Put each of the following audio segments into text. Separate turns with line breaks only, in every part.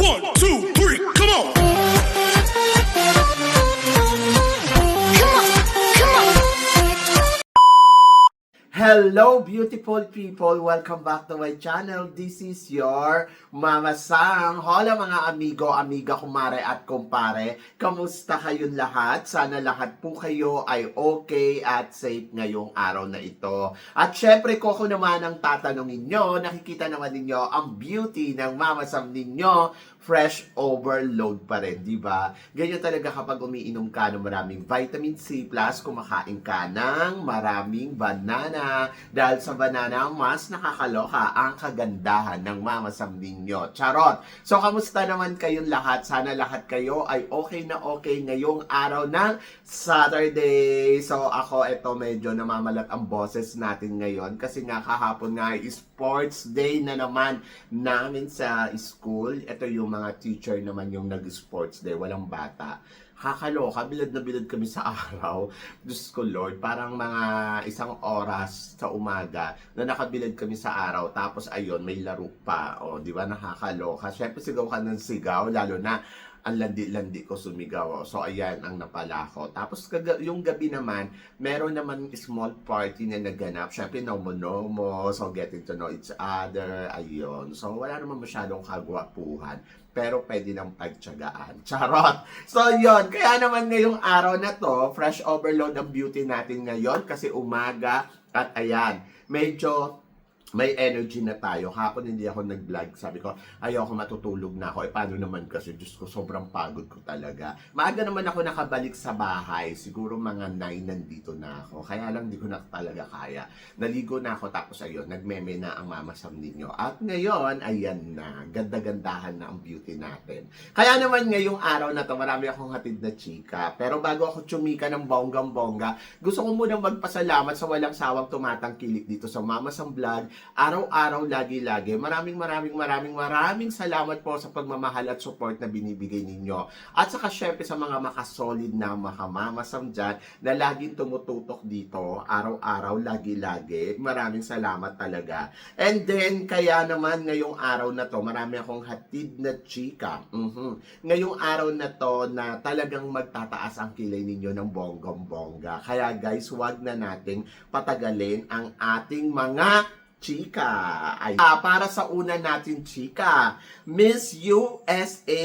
1, 2, 3, come on!
Hello beautiful people! Welcome back to my channel. This is your Mama Sang. Hola mga amigo, amiga, kumare at kumpare. Kamusta kayong lahat? Sana lahat po kayo ay okay at safe ngayong araw na ito. At syempre ko naman ang tatanungin nyo, nakikita naman ninyo ang beauty ng Mama Sang ninyo. Fresh overload pa rin, di ba? Ganyan talaga kapag umiinom ka ng maraming vitamin C+, kumakain ka ng maraming banana. Dahil sa banana, mas nakakaloka ang kagandahan ng Mama Sang ninyo. Charot! So, kamusta naman kayong lahat? Sana lahat kayo ay okay na okay ngayong araw ng Saturday. So, ako, eto medyo namamalat ang boses natin ngayon kasi nga kahapon nga sports day na naman namin sa school. Ito yung mga teacher naman yung nag-sports day, walang bata. Kakaloka, bilad na bilad kami sa araw. Diyos ko Lord, parang mga isang oras sa umaga na nakabilad kami sa araw. Tapos ayun, may laro pa. O, di ba, nakakaloka. Siyempre sigaw ka ng sigaw, lalo na ang landi-landi ko sumigaw. So, ayan ang napala ko. Tapos, yung gabi naman, meron naman small party na naganap. Siyempre, nomo-nomo. So, getting to know each other. Ayun. So, wala naman masyadong kagwapuhan. Pero, pwede nang pagtsagaan. Charot! So, yun. Kaya naman ngayong araw na to, fresh overload ang beauty natin ngayon. Kasi umaga. At ayan, medyo may energy na tayo. Hapon hindi ako nag-vlog. Sabi ko, ayoko matutulog na ako. Paano naman kasi, Diyos ko, sobrang pagod ko talaga. Maaga naman ako nakabalik sa bahay. Siguro mga 9 nandito na ako. Kaya lang di ko na talaga kaya. Naligo na ako tapos ayun, nagmeme na ang Mama Sang ninyo. At ngayon, ayan na. Ganda-gandahan na ang beauty natin. Kaya naman ngayong araw na to, marami akong hatid na chika. Pero bago ako tsumika ng bonggang-bongga, gusto ko munang magpasalamat sa walang sawang tumatangkilik dito sa Mama Sang Vlog. Araw-araw, lagi-lagi. Maraming salamat po sa pagmamahal at support na binibigay ninyo. At saka syempre sa mga makasolid na Mama Sang dyan na laging tumututok dito, araw-araw, lagi-lagi. Maraming salamat talaga. And then, kaya naman ngayong araw na to, marami akong hatid na chika. Ngayong araw na to na talagang magtataas ang kilay ninyo ng bonggang-bongga. Kaya guys, wag na nating patagalin ang ating mga chika. Ay, para sa una natin chika, Miss USA.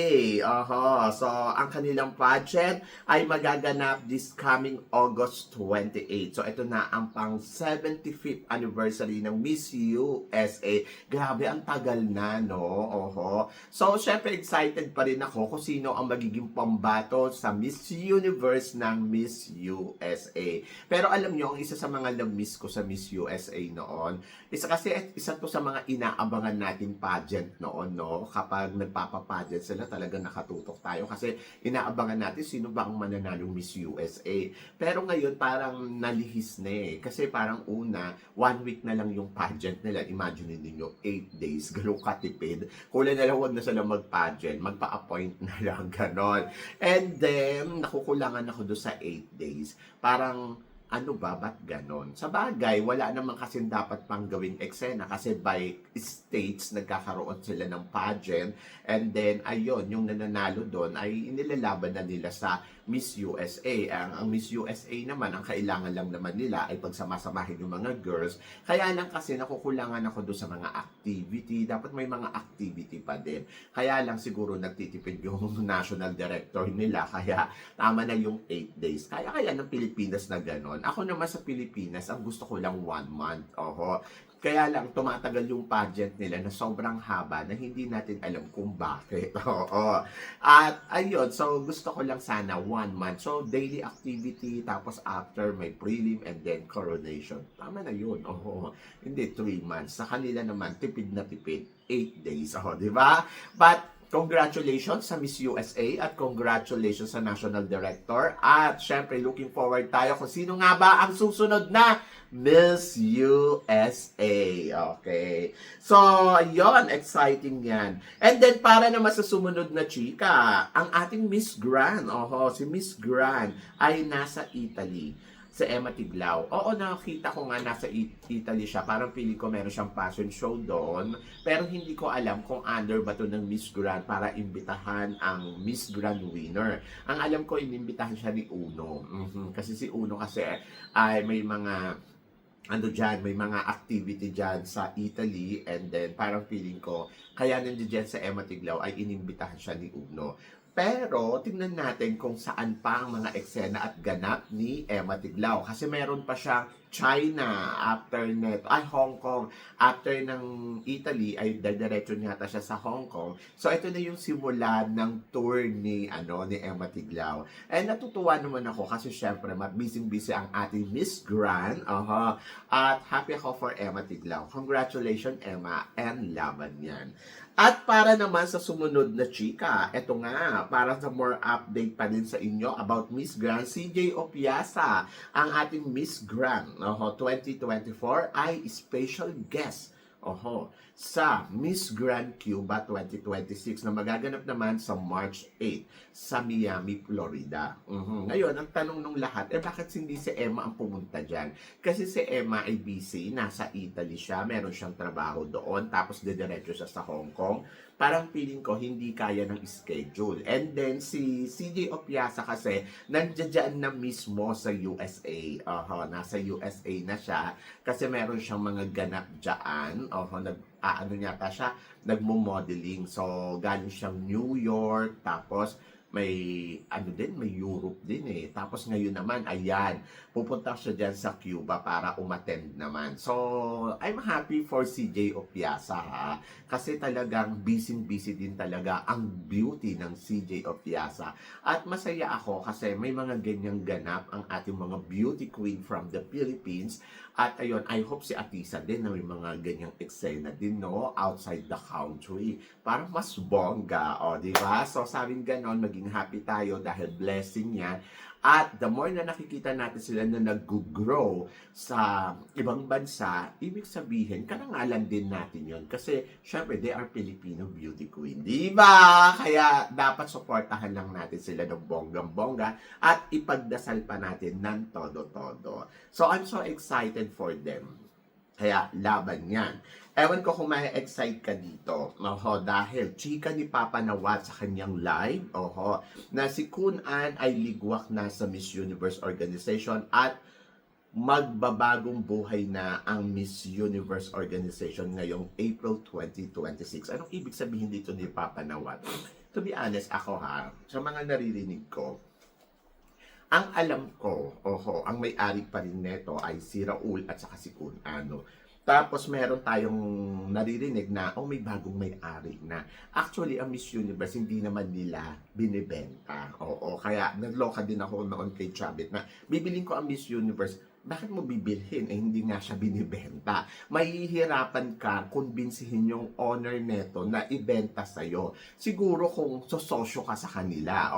So, ang kanilang pageant ay magaganap this coming August 28. So, ito na ang pang 75th anniversary ng Miss USA. Grabe, ang tagal na, no? So, syempre excited pa rin ako kung sino ang magiging pambato sa Miss Universe ng Miss USA. Pero alam nyo, ang isa sa mga na-miss ko sa Miss USA noon, isa to sa mga inaabangan nating pageant noon, no? Kapag nagpapa-pageant sila, talagang nakatutok tayo kasi inaabangan natin sino ba ang mananalong Miss USA. Pero ngayon, parang nalihis na eh. Kasi parang una, 1 week na lang yung pageant nila. Imagine ninyo, 8 days. Gano'ng katipid. Kula na lang, wag na sila mag-pageant. Magpa-appoint na lang, ganon. And then, nakukulangan ako doon sa 8 days. Parang, ano ba? Ba't ganon? Sa bagay, wala naman kasi dapat pang gawing eksena kasi by states, nagkakaroon sila ng pageant. And then, ayun, yung nananalo doon ay inilalaban na nila sa Miss USA. Ang Miss USA naman, ang kailangan lang naman nila ay pagsamasamahin yung mga girls. Kaya lang kasi nakukulangan ako doon sa mga activity. Dapat may mga activity pa din. Kaya lang siguro nagtitipid yung national director nila. Kaya tama na yung 8 days. Kaya ng Pilipinas na ganon. Ako naman sa Pilipinas, ang gusto ko lang 1 month. Kaya lang, tumatagal yung pageant nila na sobrang haba na hindi natin alam kung bakit. At ayun, so gusto ko lang sana 1 month. So, daily activity, tapos after may prelim and then coronation. Tama na yun. Hindi 3 months. Sa kanila naman, tipid na tipid. 8 days. Di ba? But, congratulations sa Miss USA at congratulations sa National Director. At syempre, looking forward tayo kung sino nga ba ang susunod na Miss USA. Okay. So, yon, exciting yan. And then, para naman sa sumunod na chika, ang ating Miss Grand, si Miss Grand ay nasa Italy. sa Emma Tiglao. Oo, nakita ko nga nasa Italy siya. Parang pili ko meron siyang fashion show doon. Pero hindi ko alam kung under ba to ng Miss Grand para imbitahan ang Miss Grand winner. Ang alam ko, inimbitahan siya ni Uno. Kasi si Uno kasi ay may mga may mga activity dyan sa Italy, and then parang feeling ko, kaya nandiyan sa Emma Tiglao ay inimbitahan siya ni Uno. Pero, tingnan natin kung saan pa ang mga eksena at ganap ni Emma Tiglao. Kasi meron pa siya China after net, Hong Kong. After ng Italy, ay diretso niya siya sa Hong Kong. So, ito na yung simula ng tour ni Emma Tiglao. And natutuwa naman ako kasi syempre, busy-busy ang ating Miss Grand. At happy ako for Emma Tiglao. Congratulations, Emma, and laban yan. At para naman sa sumunod na chika, eto nga, para sa more update pa din sa inyo about Miss Grand, CJ Opiasa, ang ating Miss Grand 2024 ay special guest sa Miss Grand Cuba 2026 na magaganap naman sa March 8 sa Miami, Florida. Ngayon, ang tanong ng lahat, bakit hindi si Emma ang pumunta dyan? Kasi si Emma ay busy, nasa Italy siya, meron siyang trabaho doon, tapos didiretso siya sa Hong Kong. Parang feeling ko hindi kaya ng schedule. And then si CJ Opiasa kasi nandiyan na mismo sa USA. Nasa USA na siya kasi meron siyang mga ganap dyan. Nagmo-modeling. So galing siyang New York, tapos may may Europe din eh. Tapos ngayon naman, ayan, pupunta siya dyan sa Cuba para umattend naman. So, I'm happy for CJ Opiasa kasi talagang busy din talaga ang beauty ng CJ Opiasa. At masaya ako kasi may mga ganyang ganap ang ating mga beauty queen from the Philippines. At ayun, I hope si Atisa din na may mga ganyang eksena din, outside the country. Parang mas bongga, di ba? So, sabing ganon, maging happy tayo dahil blessing yan. At the more na nakikita natin sila na nag-grow sa ibang bansa, ibig sabihin, karangalan din natin yon. Kasi, syempre, they are Filipino beauty queen. Di ba? Kaya, dapat supportahan lang natin sila ng bonggang-bongga at ipagdasal pa natin ng todo-todo. So, I'm so excited for them. Kaya, laban yan. Ewan ko kung may excite ka dito. Dahil chika ni Papa Nawat sa kanyang live, na si Kun An ay ligwak na sa Miss Universe Organization at magbabagong buhay na ang Miss Universe Organization ngayong April 2026. Anong ibig sabihin dito ni Papa Nawat? To be honest, ako sa mga naririnig ko, ang alam ko, ang may-ari pa rin neto ay si Raul at saka si Kun Ano. Tapos meron tayong naririnig na, may bagong may-ari na. Actually, ang Miss Universe, hindi naman nila binibenta. Kaya nagloka din ako noon kay Chabit na bibiling ko ang Miss Universe. Bakit mo bibilhin? Hindi nga siya binibenta. Mahihirapan ka kumbinsihin yung owner neto na ibenta sa'yo. Siguro kung sososyo ka sa kanila.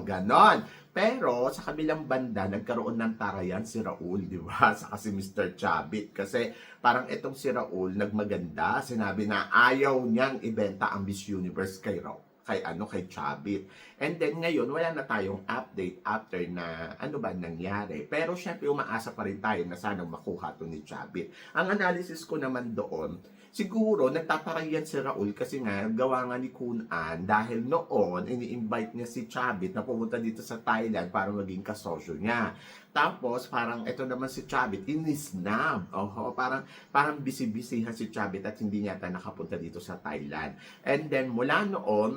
Ganon. Pero sa kabilang banda, nagkaroon ng tarayan si Raul, di ba? Saka si Mr. Chabit. Kasi parang itong si Raul nagmaganda. Sinabi na ayaw niyang ibenta ang Miss Universe kay Raul. Kay Chabit. And then ngayon, wala na tayong update after na ano ba nangyari. Pero syempre, umaasa pa rin tayo na sana makuha to ni Chabit. Ang analysis ko naman doon, siguro, nagtatarayan si Raul kasi nga, gawa nga ni Kun An dahil noon, ini-invite niya si Chabit na pumunta dito sa Thailand para maging kasosyo niya. Tapos, parang ito naman si Chabit, inisnab. Parang busy-busyhan si Chabit at hindi niya nakapunta dito sa Thailand. And then, mula noon,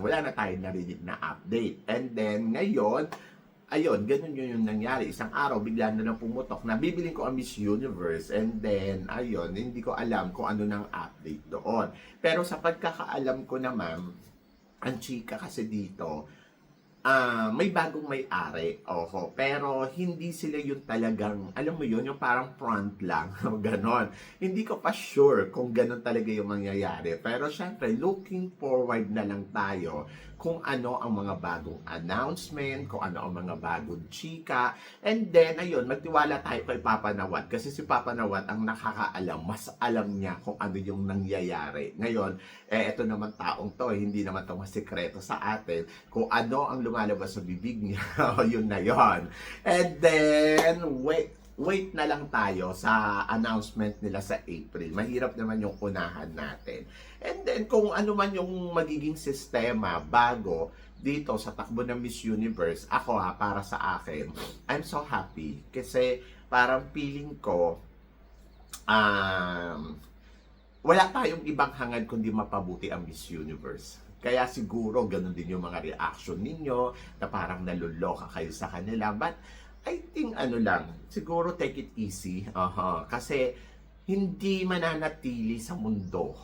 wala na tayo narinig na update. And then, ngayon, ayun, ganun yung nangyari. Isang araw, bigla na lang pumutok na bibiling ko ang Miss Universe. And then, ayun, hindi ko alam kung ano nang update doon. Pero sa pagkakaalam ko naman, ang chika kasi dito, may bagong may-ari, pero hindi sila yung talagang, alam mo yun, yung parang front lang, ganon. Hindi ko pa sure kung ganon talaga yung mangyayari, pero syempre, looking forward na lang tayo kung ano ang mga bagong announcement, kung ano ang mga bagong chika, and then, ayun, magtiwala tayo kay Papa Nawat, kasi si Papa Nawat ang nakakaalam, mas alam niya kung ano yung nangyayari. Ngayon, ito naman taong to, hindi naman to masikreto sa atin, kung ano ang lumalabas sa bibig niya. Yun na yon. And then, wait na lang tayo sa announcement nila sa April. Mahirap naman yung unahan natin. And then, kung ano man yung magiging sistema bago dito sa takbo ng Miss Universe, ako para sa akin, I'm so happy. Kasi parang feeling ko, wala tayong ibang hangad kundi mapabuti ang Miss Universe. Kaya siguro ganun din yung mga reaction ninyo na parang naluloka kayo sa kanila. But I think siguro take it easy. Kasi hindi mananatili sa mundo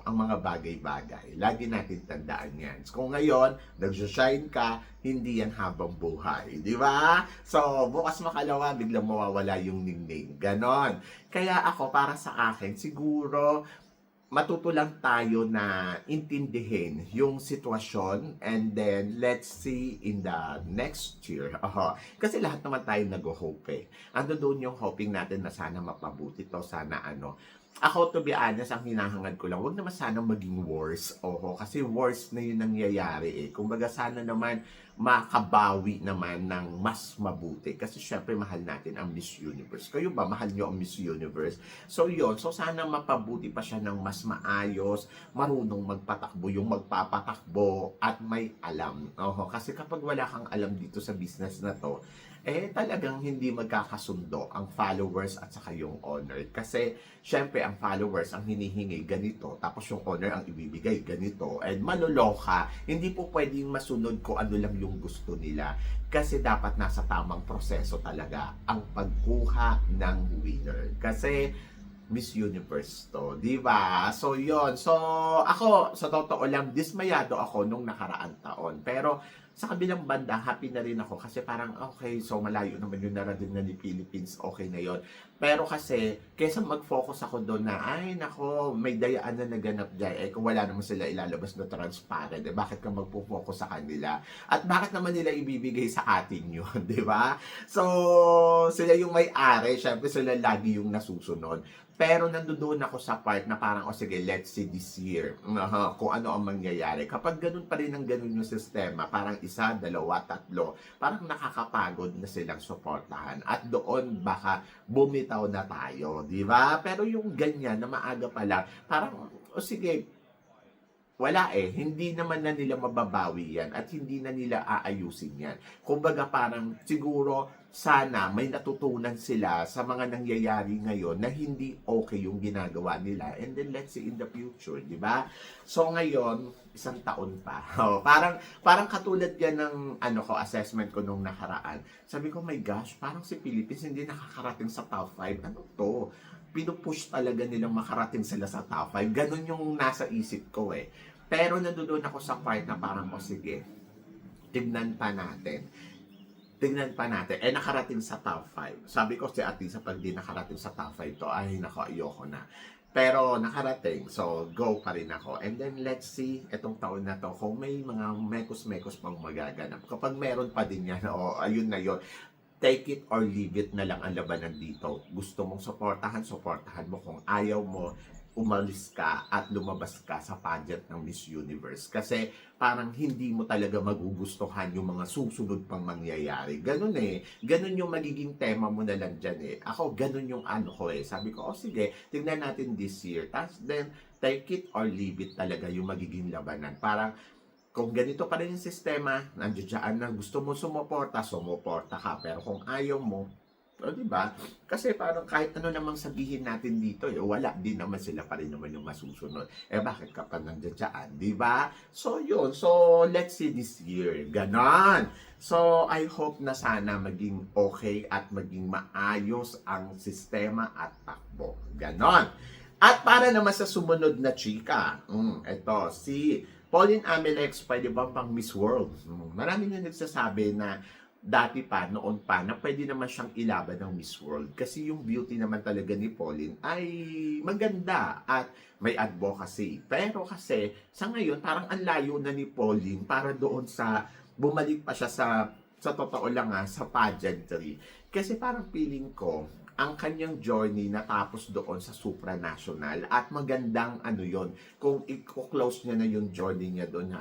ang mga bagay-bagay. Lagi natin tandaan yan. So, kung ngayon, nag-shine ka, hindi yan habang buhay. Di ba? So, bukas makalawa, biglang mawawala yung ningning. Ganon. Kaya ako, para sa akin, siguro, matuto lang tayo na intindihin yung sitwasyon and then let's see in the next year. Kasi lahat naman tayo nag-hope eh. Ando doon yung hoping natin na sana mapabuti to, sana Ako, to be honest, ang hinahangad ko lang, wag naman sana maging worse. Kasi worse na yun nangyayari eh. Kumbaga sana naman makabawi naman ng mas mabuti. Kasi syempre mahal natin ang Miss Universe. Kayo ba, mahal nyo ang Miss Universe? So yun, so sana mapabuti pa siya ng mas maayos, marunong magpatakbo, yung magpapatakbo at may alam. Kasi kapag wala kang alam dito sa business na to, talagang hindi magkakasundo ang followers at saka yung owner. Kasi, syempre, ang followers ang hinihingi ganito, tapos yung owner ang ibibigay ganito. And manuloka, hindi po pwedeng masunod ko ano lang yung gusto nila. Kasi dapat nasa tamang proseso talaga ang pagkuha ng winner. Kasi, Miss Universe to, di ba? So, yon. So, ako, sa totoo lang, dismayado ako nung nakaraan taon. Pero, sa kabilang banda, happy na rin ako kasi parang, okay, so malayo naman yung narating na ni Philippines, okay na yon. Pero kasi, kesa mag-focus ako doon na, ay, nako, may dayaan na naganap dyan. Kung wala naman sila ilalabas na transparent, bakit ka magpo-focus sa kanila? At bakit naman nila ibibigay sa atin yun, di ba? So, sila yung may-ari, syempre sila lagi yung nasusunod. Pero nandoon ako sa part na parang, sige, let's see this year, kung ano ang mangyayari. Kapag ganun pa rin ang ganun yung sistema, parang isa, dalawa, tatlo, parang nakakapagod na silang suportahan. At doon baka bumitaw na tayo, di ba? Pero yung ganyan na maaga pa lang, parang, sige, wala hindi naman na nila mababawi yan at hindi na nila aayusin yan. Kumbaga parang siguro sana may natutunan sila sa mga nangyayari ngayon na hindi okay yung ginagawa nila and then let's see in the future, di ba? So ngayon, isang taon pa. Parang katulad yan ng assessment ko nung nakaraan. Sabi ko, my gosh, parang si Philippines hindi nakakarating sa top 5. Ano to? Pinupush talaga nilang makarating sila sa top 5. Ganon yung nasa isip ko eh. Pero nandoon ako sa part na parang, sige, tignan pa natin. Nakarating sa top 5. Sabi ko si Ate, sa pag di nakarating sa top 5 to, ay nako, ayoko na. Pero nakarating, so go pa rin ako. And then let's see, etong taon na to, kung may mga mekos-mekos pang magaganap. Kapag meron pa din yan, ayun na yun. Take it or leave it na lang ang labanan dito. Gusto mong suportahan mo. Kung ayaw mo, umalis ka at lumabas ka sa pageant ng Miss Universe. Kasi parang hindi mo talaga magugustuhan yung mga susunod pang mangyayari. Ganun Ganun yung magiging tema mo na lang dyan Ako, ganun yung ko Sabi ko, sige, tignan natin this year. Tapos then, take it or leave it talaga yung magiging labanan. Parang, kung ganito pa rin yung sistema, nandiyan na gusto mo sumuporta ka. Pero kung ayaw mo, diba? Kasi parang kahit ano namang sabihin natin dito, wala din naman sila pa rin naman yung masusunod. Bakit ka pa nandiyan, diba? So, yun. So, let's see this year. Ganon. So, I hope na sana maging okay at maging maayos ang sistema at takbo. Ganon. At para naman sa sumunod na chika, ito, si Pauline Amilex, pwede ba pang Miss World? Marami na nagsasabi na dati pa, noon pa, na pwede naman siyang ilaban ng Miss World. Kasi yung beauty naman talaga ni Pauline ay maganda at may advocacy. Pero kasi, sa ngayon, parang ang layo na ni Pauline para doon sa, bumalik pa siya sa totoo lang sa pageantry. Kasi parang feeling ko, ang kanyang journey natapos doon sa supranational at magandang yon kung i-close niya na yung journey niya doon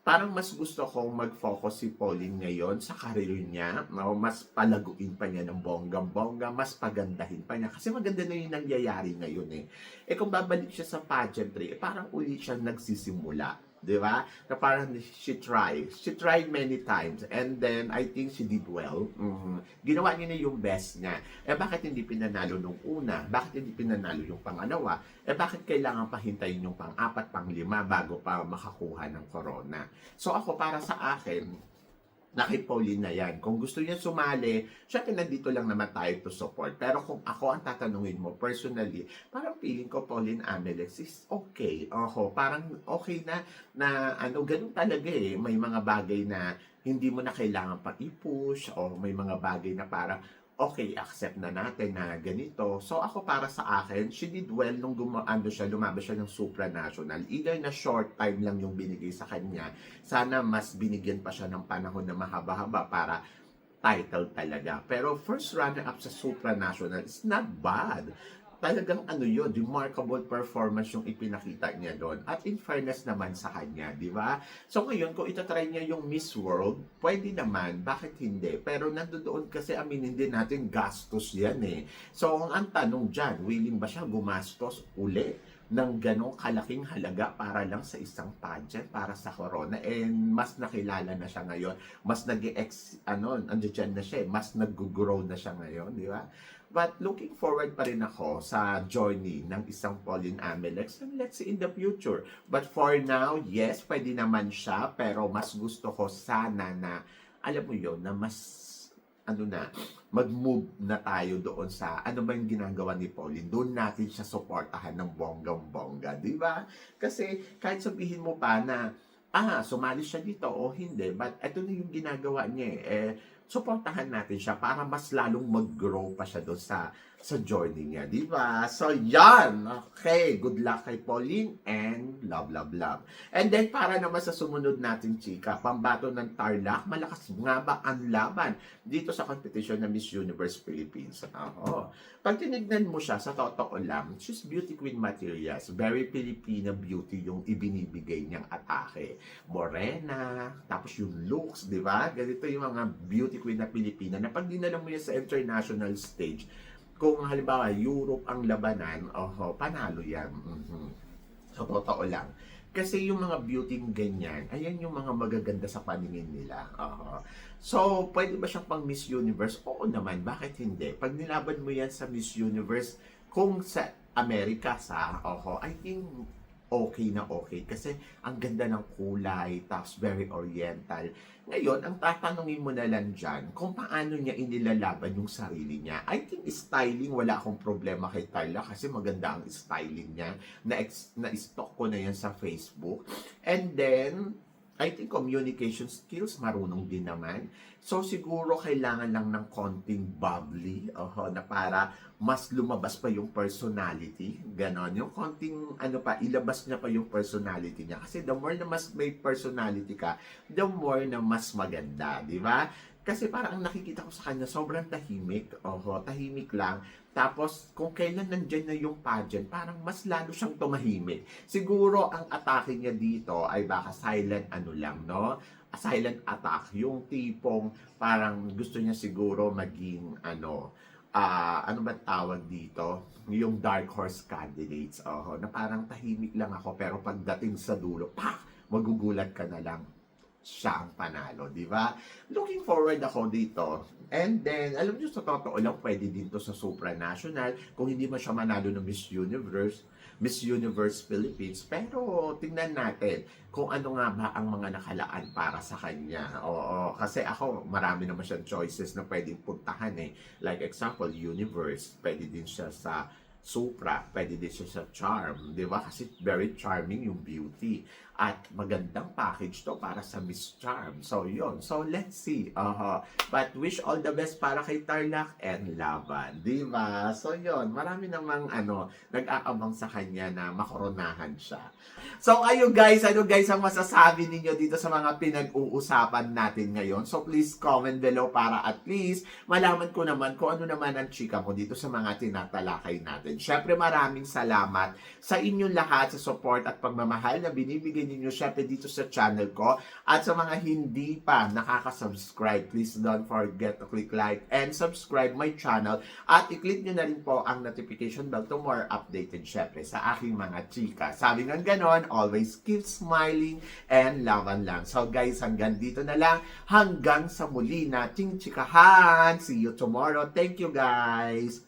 parang mas gusto kong mag-focus si Pauline ngayon sa career niya, no? Mas palaguin pa niya ng bonggang-bongga, mas pagandahin pa niya. Kasi maganda na yung nangyayari ngayon eh. Eh kung babalik siya sa pageantry, parang uli siya nagsisimula. Di ba? Na parang she tried many times, and then I think she did well. Ginawa niya na yung best niya. Eh bakit hindi pinanalo nung una? Bakit hindi pinanalo yung pangalawa? Eh bakit kailangan pa hintayin yung pang-apat, pang-lima bago pa makakuha ng corona? So ako, para sa akin, na kay Pauline na yan. Kung gusto niya sumali, syempre nandito lang naman tayo to support. Pero kung ako ang tatanungin mo personally, parang feeling ko Pauline Ameles is okay. Parang okay na ano, ganun talaga eh. May mga bagay na hindi mo na kailangan pa i-push, o may mga bagay na parang okay, accept na natin na ganito. So ako, para sa akin, she did well nung lumabas siya ng supranational. Either na short time lang yung binigay sa kanya, sana mas binigyan pa siya ng panahon na mahaba-haba para title talaga. Pero first runner-up sa supranational is not bad. Talagang ano yun, remarkable performance yung ipinakita niya doon. At in fairness naman sa kanya, di ba? So ngayon, kung itatry niya yung Miss World, pwede naman, bakit hindi? Pero nandoon kasi, aminin din natin, gastos yan eh. So ang tanong dyan, willing ba siya gumastos uli ng ganong kalaking halaga para lang sa isang pageant, para sa corona? And mas nakilala na siya ngayon, mas andyan na siya, mas nag-grow na siya ngayon, di ba? But looking forward pa rin ako sa journey ng isang Pauline Ameles, and let's see in the future. But for now, yes, pwede naman siya, pero mas gusto ko sana na, alam mo yon, na mas mag-move na tayo doon sa ano ba yung ginagawa ni Pauline. Doon natin siya suportahan ng bonggang-bongga, di ba? Kasi kahit sabihin mo pa na, sumali siya dito o hindi, but ito na yung ginagawa niya suportahan natin siya para mas lalong mag-grow pa siya doon sa journey niya, di ba? So, yan! Okay, good luck kay Pauline, and love, love, love. And then, para naman sa sumunod natin, chika, pambato ng Tarlac, malakas nga ba ang laban dito sa competition na Miss Universe Philippines? Pag tinignan mo siya, sa totoo lang, she's beauty queen materials. Very Filipina beauty yung ibinibigay niyang atake. Morena, tapos yung looks, di ba? Ganito yung mga beauty queen na Pilipina na pag dinala mo yan sa international stage, kung halimbawa Europe ang labanan, panalo yan. So, totoo lang. Kasi yung mga beauty ganyan, ayan yung mga magaganda sa paningin nila. So, pwede ba siyang pang Miss Universe? Oo naman, bakit hindi? Pag nilaban mo yan sa Miss Universe, kung sa Amerika I think okay na okay. Kasi ang ganda ng kulay, tapos very oriental. Ngayon, ang tatanungin mo na lang dyan, kung paano niya inilalaban yung sarili niya. I think styling, wala akong problema kay Tarlac kasi maganda ang styling niya. Na-stock ko na yan sa Facebook. And then, I think communication skills, marunong din naman. So, siguro kailangan lang ng konting bubbly, na para mas lumabas pa yung personality. Ganon. Yung konting, ilabas niya pa yung personality niya. Kasi the more na mas may personality ka, the more na mas maganda. Di ba? Kasi parang ang nakikita ko sa kanya, sobrang tahimik. Tahimik lang. Tapos, kung kailan nandyan na yung pageant, parang mas lalo siyang tumahimik. Siguro, ang atake niya dito ay baka silent a silent attack. Yung tipong parang gusto niya siguro maging ano ba tawag dito? Yung dark horse candidates. Na parang tahimik lang ako, pero pagdating sa dulo, magugulat ka na lang, siya ang panalo, di ba? Looking forward ako dito. And then, alam niyo, sa totoo lang, pwede din to sa supranational kung hindi man siya manalo ng Miss Universe Philippines. Pero tingnan natin kung ano nga ba ang mga nakalaan para sa kanya. Kasi ako, marami naman siyang choices na pwedeng puntahan eh. Like example, Universe, pwede din siya sa Supra, pwede din siya sa Charm, di ba? Kasi very charming yung beauty. At magandang package to para sa Miss Charm. So, yun. So, let's see. But wish all the best para kay Tarlac and Laban. Di ba? So, yun. Marami namang nag-aabang sa kanya na makoronahan siya. So, ano guys ang masasabi ninyo dito sa mga pinag-uusapan natin ngayon? So, please comment below para at least malaman ko naman kung ano naman ang chika ko dito sa mga tinatalakay natin. Syempre, maraming salamat sa inyong lahat sa support at pagmamahal na binibigay ibibigay ninyo syempre dito sa channel ko. At sa mga hindi pa nakaka-subscribe, please don't forget to click like and subscribe my channel. At i-click nyo na rin po ang notification bell to more updated syempre sa aking mga chika. Sabi ng ganon, always keep smiling and laban lang. So guys, hanggang dito na lang. Hanggang sa muli nating chikahan. See you tomorrow. Thank you guys.